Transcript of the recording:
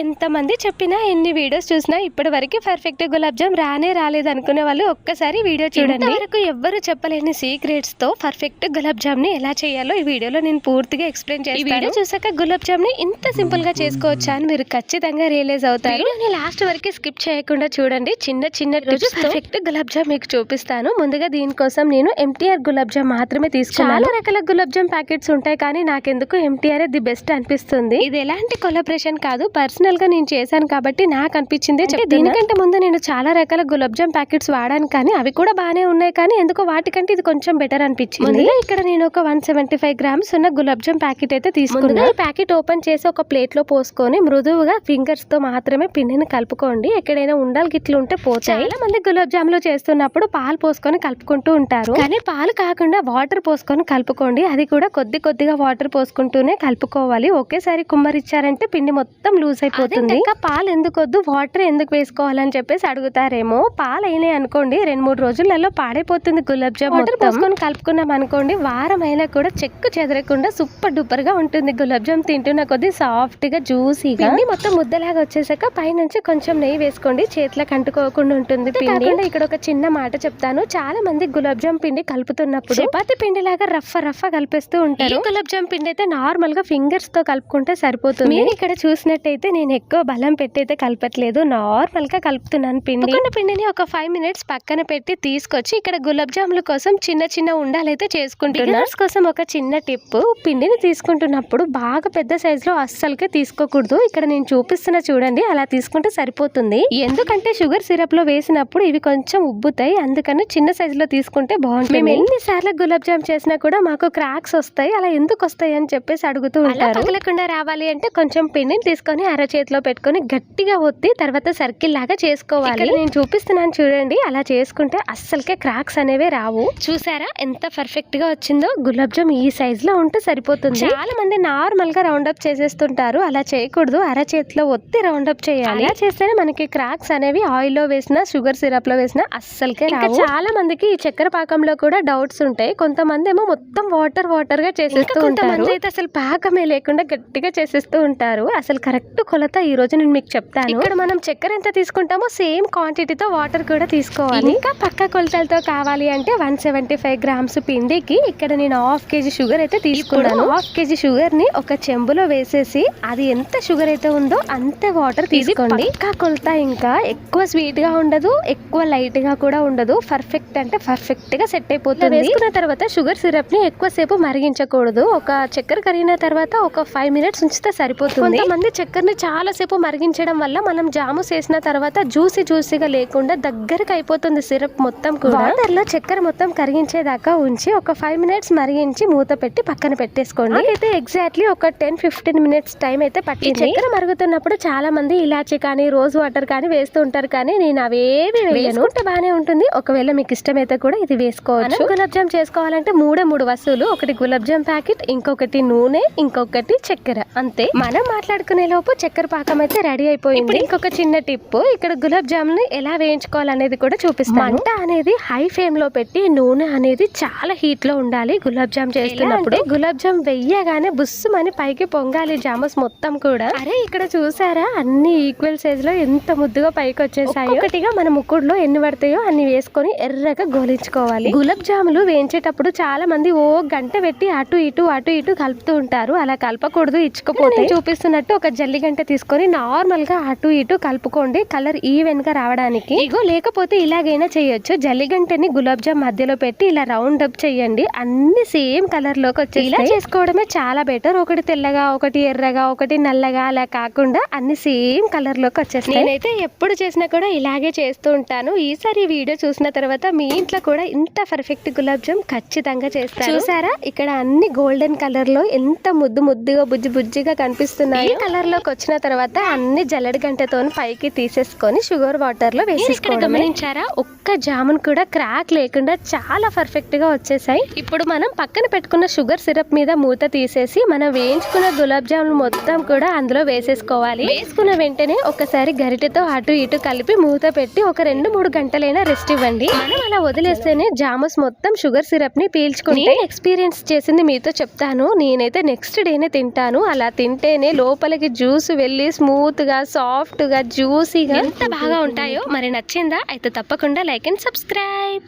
ఎంతమంది చెప్పినా ఎన్ని వీడియోస్ చూసినా ఇప్పటి వరకు పర్ఫెక్ట్ గులాబ్ జామ్ రాలేదు అనుకునే వాళ్ళు ఒక్కసారి వీడియో చూడండి. వరకు ఎవ్వరు చెప్పలేని సీక్రెట్స్ తో పర్ఫెక్ట్ గులాబ్ జామ్ ని ఎలా చేయాలో ఈ వీడియోలో నేను పూర్తిగా ఎక్స్ప్లెయిన్ చేస్తాను. ఈ వీడియో చూసాక గులాబ్ జామ్ ని ఇంత సింపుల్ గా చేసుకోవచ్చా అని మీరు ఖచ్చితంగా రియలైజ్ అవుతారు. లాస్ట్ వరకు స్కిప్ చేయకుండా చూడండి. చిన్న చిన్న టిప్స్ పర్ఫెక్ట్ గులాబ్ జామ్ మీకు చూపిస్తాను. ముందుగా దీనికోసం నేను ఎంటీఆర్ గులాబ్ జామ్ మాత్రమే తీసుకున్నాను. చాలా రకాల గులాబ్ జామ్ ప్యాకెట్స్ ఉంటాయి, కానీ నాకెందుకు ఎంటీఆర్ ది బెస్ట్ అనిపిస్తుంది. ఇది ఎలాంటి కొలాబరేషన్ కాదు, పర్సనల్ గా నేను చేశాను కాబట్టి నాకు అనిపించింది. దీనికంటే ముందు నేను చాలా రకాల గులాబ్ జామ్ ప్యాకెట్స్ వాడాను, కానీ అవి కూడా బాగానే ఉన్నాయి, కానీ ఎందుకో వాటికంటే ఇది కొంచెం బెటర్ అనిపించింది. ఇక్కడ నేను ఒక 175 గ్రామ్స్ ఉన్న గులాబ్ జామ్ ప్యాకెట్ అయితే తీసుకున్నాను. ఈ ప్యాకెట్ ఓపెన్ చేసి ఒక ప్లేట్ లో పోసుకొని మృదువుగా ఫింగర్స్ తో మాత్రమే పిండిని కలుపుకోండి. ఎక్కడైనా ఉండాలి గిట్లు ఉంటే పోతాయి. చాలా మంది గులాబ్ జామ్ లో చేస్తున్నప్పుడు పాలు పోసుకొని కలుపుకుంటూ ఉంటారు, కానీ పాలు కాకుండా వాటర్ పోసుకొని కలుపుకోండి. అది కూడా కొద్దిగా వాటర్ పోసుకుంటూనే కలుపుకోవాలి. ఒకేసారి కుమ్మరిచ్చారంటే పిండి మొత్తం లూజ్ అయిపోతుంది. ఇంకా పాలు ఎందుకు వద్దు, వాటర్ ఎందుకు వేసుకోవాలని చెప్పేసి అడుగుతారేమో. పాలు అయినాయి అనుకోండి 2-3 రోజులలో పాడైపోతుంది గులాబ్ జామ్. వాటర్ పోసుకొని కలుపుకున్నాం అనుకోండి, వారం అయినా కూడా చెక్కు చెదరకుండా సూపర్ డూపర్ గా ఉంటుంది. గులాబ్ జామ్ తింటున్న కొద్ది సాఫ్ట్ గా జ్యూసీగా మొత్తం ముద్దలాగా వచ్చేసాక పైనుంచి కొంచెం నెయ్యి వేసుకోండి, చేతులకు అంటుకోకుండా ఉంటుంది పిండి. ఇక్కడ ఒక చిన్న మాట చెప్తాను. చాలా మంది గులాబ్ జామ్ పిండి కలుపుతున్నప్పుడు చపాతీ పిండి లాగా రఫ్ కలిపేస్తూ ఉంటారు. గులాబ్ జామ్ పిండి అయితే నార్మల్ గా ఫింగర్స్ తో కలుపుకుంటే సరిపోతుంది. ఇక్కడ చూసినట్టయితే నేను ఎక్కువ బలం పెట్టి అయితే కలపట్లేదు, నార్మల్ గా కలుపుతున్నాను. పిండిని ఒక 5 మినిట్స్ పక్కన పెట్టి తీసుకొచ్చి ఇక్కడ గులాబ్ జాముల కోసం చిన్న ఉండాలైతే చేసుకుంటున్నాను. కోసం ఒక చిన్న టిప్, పిండిని తీసుకుంటున్నప్పుడు బాగా పెద్ద సైజ్ లో అస్సలకే తీసుకోకూడదు. ఇక్కడ నేను చూపిస్తున్నా చూడండి, అలా తీసుకుంటే సరిపోతుంది. ఎందుకంటే షుగర్ సిరప్ లో వేసినప్పుడు ఇవి కొంచెం ఉబ్బుతాయి, అందుకని చిన్న సైజ్ లో తీసుకుంటే బాగుంటుంది. మేము ఎన్నిసార్లు గులాబ్ జామ్ చేసినా కూడా మాకు క్రాక్స్ వస్తాయి, అలా ఎందుకు వస్తాయి అని చెప్పేసి అడుగుతూ ఉంటారు. పగలకుండా రావాలి అంటే కొంచెం పిండిని తీసుకొని అరచేతిలో పెట్టుకొని గట్టిగా ఒత్తి తర్వాత సర్కిల్ లాగా చేసుకోవాలి. నేను చూపిస్తున్నాను చూడండి, అలా చేసుకుంటే అస్సలకే క్రాక్స్ అనేవి రావు. చూసారా ఎంత పర్ఫెక్ట్ గా వచ్చిందో. గులాబ్ జామ్ ఈ సైజ్ లో ఉంటే సరిపోతుంది. చాలా మంది నార్మల్ గా రౌండ్ అప్ చేసేస్తుంటారు, అలా చేయకూడదు. అరచేతిలో ఒత్తి రౌండ్ అప్ చేయాలి. అలా చేస్తేనే మనకి క్రాక్స్ అనేవి ఆయిల్ లో వేసినా షుగర్ సిరప్ లో వేసినా అస్సలకే రావు. చాలా మందికి ఈ చక్కెర పాకంలో కూడా డౌట్స్ ఉంటాయి. కొంతమంది ఏమో మొత్తం వాటర్ గా చేసేస్తూ ఉంటారు, అయితే అసలు పాకమే లేకుండా గట్టిగా చేసేస్తూ ఉంటారు. అసలు కరెక్ట్ కొలత ఈ రోజు నేను మీకు చెప్తాను. ఇక్కడ మనం చక్కెర ఎంత తీసుకుంటామో సేమ్ క్వాంటిటీతో వాటర్ కూడా తీసుకోవాలి. ఇంకా పక్క కొలతలతో కావాలి అంటే 175 గ్రామ్స్ పిండికి ఇక్కడ నేను 1/2 kg షుగర్ అయితే తీసుకున్నాను. 1/2 kg షుగర్ ని ఒక చెంబులో వేసేసి అది ఎంత షుగర్ అయితే ఉందో అంతే వాటర్ తీసుకోండి. పక్కా కొలత. ఇంకా ఎక్కువ స్వీట్ గా ఉండదు, ఎక్కువ లైట్ గా కూడా ఉండదు. పర్ఫెక్ట్ అంటే పర్ఫెక్ట్ గా సెట్ అయిపోతుంది. వేసుకున్న తర్వాత షుగర్ సిరప్ ని ఎక్కువసేపు మరిగించకూడదు. ఒక చక్కెర కరిగిన తర్వాత ఒక 5 మినిట్స్ ఉంచితే సరిపోతుంది. కొంతమంది చక్కెరని చాలా సేపు మరిగించడం వల్ల మనం జాము చేసిన తర్వాత జ్యూసీగా లేకుండా దగ్గరకు అయిపోతుంది సిరప్ మొత్తం కూడా. వాటర్ లో చక్కెర మొత్తం కరిగించేదాకా ఉంచి ఒక 5 మినిట్స్ మరిగించి మూత పెట్టి పక్కన పెట్టేసుకోండి. అయితే ఎగ్జాక్ట్లీ ఒక 10-15 మినిట్స్ టైం అయితే పట్టింది. చక్కెర మరుగుతున్నప్పుడు చాలా మంది ఇలాచి కానీ రోజ్ వాటర్ కానీ వేస్తూ ఉంటారు, కానీ నేను అవేవి వేయను. బానే ఉంటుంది. ఒకవేళ మీకు ఇష్టమైతే కూడా ఇది వేసుకోవచ్చు. గులాబ్ జామ్ చేసుకోవాలంటే 3 వస్తువులు, ఒకటి గులాబ్ జామ్ ప్యాకెట్, ఇంకొకటి నూనె, ఇంకొకటి చక్కెర, అంతే. మనం మాట్లాడుకునే లోపు చక్కెర పాకం అయితే రెడీ అయిపోయింది. ఇంకొక చిన్న టిప్, ఇక్కడ గులాబ్ జామ్ ని ఎలా వేయించుకోవాలనేది కూడా చూపిస్తాను. మంట అనేది హై ఫ్లేమ్ లో పెట్టి నూనె అనేది చాలా హీట్ లో ఉండాలి. గులాబ్ జామ్ చేస్తున్నప్పుడు గులాబ్ జామ్ వెయ్యగానే బుస్సుమని పైకి పొంగాలి జామస్ మొత్తం కూడా. అరే ఇక్కడ చూసారా అన్ని ఈక్వల్ సైజ్ లో ఎంత ముద్దుగా పైకి వచ్చేసాయో. ఒకటిగా మన ముక్కుడులో ఎన్ని పడతాయో అన్ని వేసుకొని ఎర్రగా గోలించుకోవాలి. గులాబ్ జాములు వేయించేటప్పుడు చాలా మంది గంట పెట్టి అటు ఇటు కలుపుతూ ఉంటారు. అలా కలపకూడదు, ఇచ్చుకోపోతే. చూపిస్తున్నట్టు ఒక జల్లి గంట తీసుకొని నార్మల్ గా అటు ఇటు కలుపుకోండి, కలర్ ఈవెన్ గా రావడానికి. లేకపోతే ఇలాగైనా చేయొచ్చు. జల్లి గంటని గులాబ్ జామ్ మధ్యలో పెట్టి ఇలా రౌండ్ అప్ చేయండి, అన్ని సేమ్ కలర్ లోకి వచ్చేసి. ఇలా చేసుకోవడమే చాలా బెటర్. ఒకటి తెల్లగా, ఒకటి ఎర్రగా, ఒకటి నల్లగా, అలా కాకుండా అన్ని సేమ్ కలర్ లోకి వచ్చేస్తాయి. నేనైతే ఎప్పుడు చేసినా కూడా ఇలాగే చేస్తూ ఉంటాను. ఈసారి ఈ వీడియో చూసిన తర్వాత మీ ఇంట్లో కూడా ఇంత పర్ఫెక్ట్ గులాబ్ జామ్ ఖచ్చితంగా చేస్తారు. చూసారా ఇక్కడ అన్ని గోల్డెన్ కలర్ లో ఎంత ముద్దుగా బుజ్జిగా కనిపిస్తున్నాయి. కలర్ లోకి వచ్చిన తర్వాత అన్ని జల్లెడ గంటతో పైకి తీసేసుకొని షుగర్ వాటర్ లో వేసేసుకోవడం. గమనించారా ఒక్క జామున్ కూడా క్రాక్ లేకుండా చాలా పర్ఫెక్ట్ గా వచ్చేసాయి. ఇప్పుడు మనం పక్కన పెట్టుకున్న షుగర్ సిరప్ మీద మూత తీసేసి మనం వేయించుకున్న గులాబ్ జామున్ మొత్తం కూడా అందులో వేసేసుకోవాలి. వేసుకున్న వెంటనే ఒకసారి గరిటెతో అటు ఇటు కలిపి మూత పెట్టి ఒక 2-3 గంటలైనా రెస్ట్ ఇవ్వండి. మనం అలా వదిలేస్తేనే జాముస్ మొత్తం షుగర్ సిరప్ ని పీల్చుకుంటే ఎక్స్పీరియన్స్ చేసింది మీతో చెప్తాను. నేనైతే నెక్స్ట్ డేనే తింటాను. అలా తింటేనే లోపలికి జ్యూస్ స్మెల్లీ స్మూత్గా సాఫ్ట్గా జ్యూసీగా ఎంత బాగా ఉంటాయో. మరి నచ్చిందా? అయితే తప్పకుండా లైక్ అండ్ సబ్స్క్రైబ్.